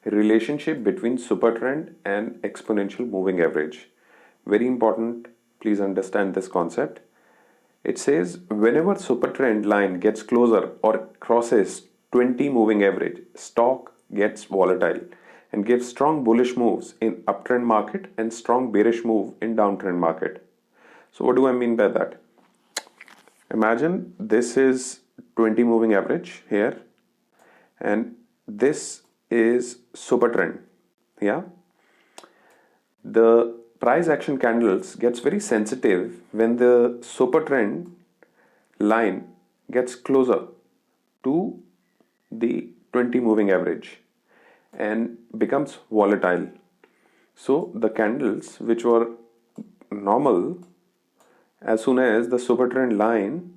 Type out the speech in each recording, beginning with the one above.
relationship between supertrend and exponential moving average. Very important, please understand this concept. It says whenever supertrend line gets closer or crosses 20 moving average, stock gets volatile and gives strong bullish moves in uptrend market and strong bearish move in downtrend market. So what do I mean by that? Imagine this is 20 moving average here and this is supertrend. Yeah, the price action candles gets very sensitive when the supertrend line gets closer to the 20 moving average and becomes volatile. So the candles which were normal, as soon as the supertrend line,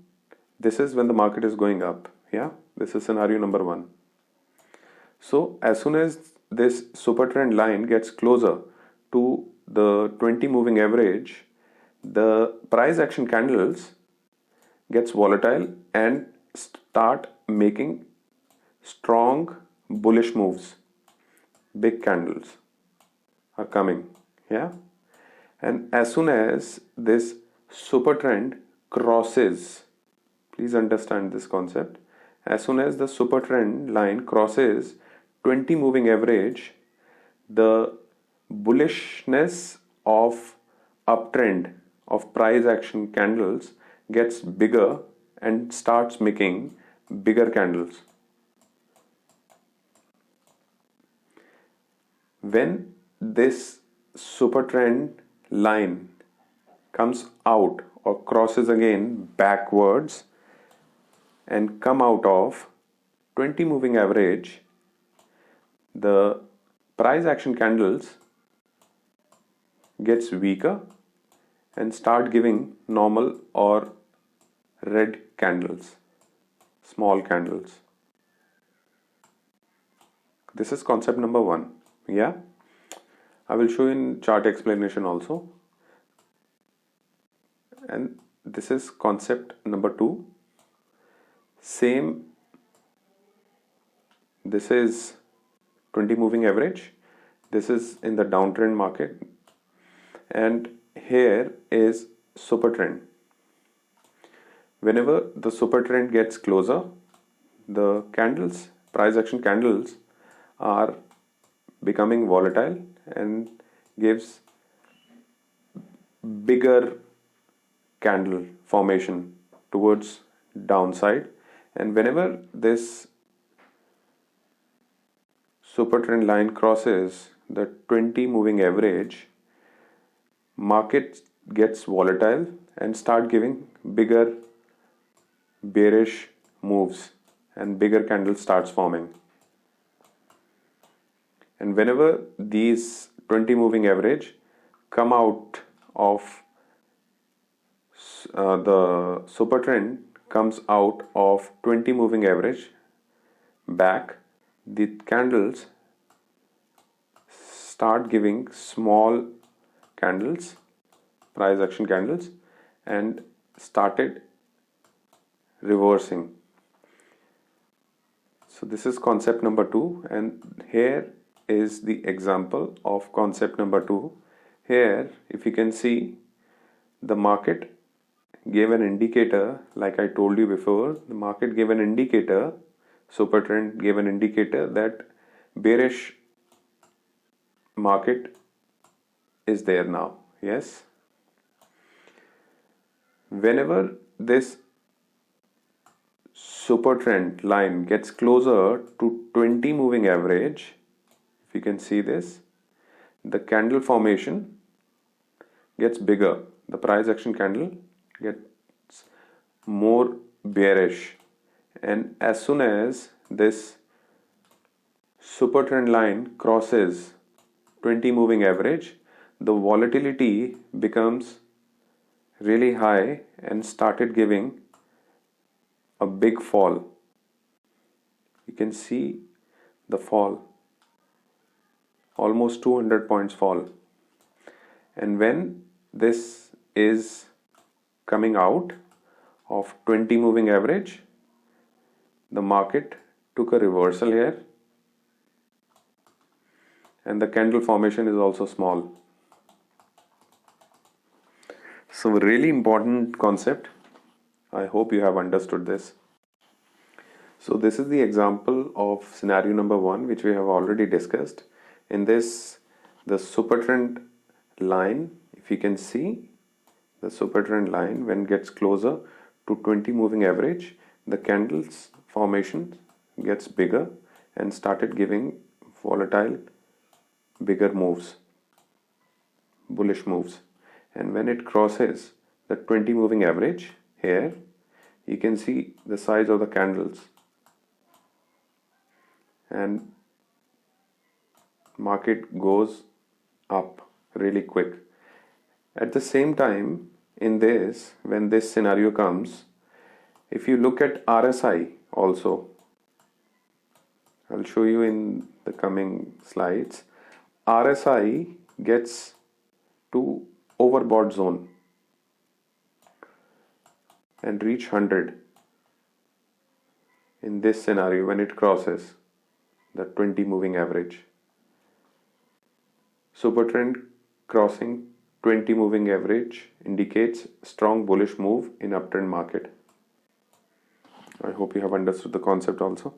this is when the market is going up. Yeah, this is scenario number 1. So as soon as this supertrend line gets closer to the 20 moving average, the price action candles gets volatile and start making strong bullish moves. Big candles are coming. Yeah, and as soon as this supertrend crosses, please understand this concept, as soon as the supertrend line crosses 20 moving average, the bullishness of uptrend of price action candles gets bigger and starts making bigger candles. When this supertrend line comes out or crosses again backwards and come out of 20 moving average, the price action candles gets weaker and start giving normal or red candles, small candles. This is concept number 1. Yeah, I will show in chart explanation also. And this is concept number 2. Same, this is 20 moving average, this is in the downtrend market, and here is supertrend. Whenever the supertrend gets closer, the candles, price action candles, are becoming volatile and gives bigger candle formation towards downside. And whenever this supertrend line crosses the 20 moving average, market gets volatile and start giving bigger bearish moves and bigger candles starts forming. And whenever these 20 moving average come out of the supertrend comes out of 20 moving average back, the candles start giving small candles, price action candles, and started reversing. So this is concept number 2, and here is the example of concept number 2. Here, if you can see, the market gave an indicator, like I told you before, the market gave an indicator, supertrend gave an indicator that bearish market is there now. Yes, whenever this supertrend line gets closer to 20 moving average, if you can see this, the candle formation gets bigger, the price action candle gets more bearish, and as soon as this supertrend line crosses 20 moving average, the volatility becomes really high and started giving a big fall. You can see the fall, almost 200 points fall. And when this is coming out of 20 moving average, the market took a reversal here and the candle formation is also small. So really important concept. I hope you have understood this. So this is the example of scenario number 1, which we have already discussed. In this, the supertrend line, if you can see, the supertrend line when it gets closer to 20 moving average, the candles formation gets bigger and started giving volatile bigger moves, bullish moves. And when it crosses the 20 moving average here, you can see the size of the candles, and market goes up really quick. At the same time, in this, when this scenario comes, if you look at RSI also, I'll show you in the coming slides, RSI gets to overbought zone and reach 100 in this scenario when it crosses the 20 moving average. Supertrend crossing 20 moving average indicates strong bullish move in uptrend market. I hope you have understood the concept also.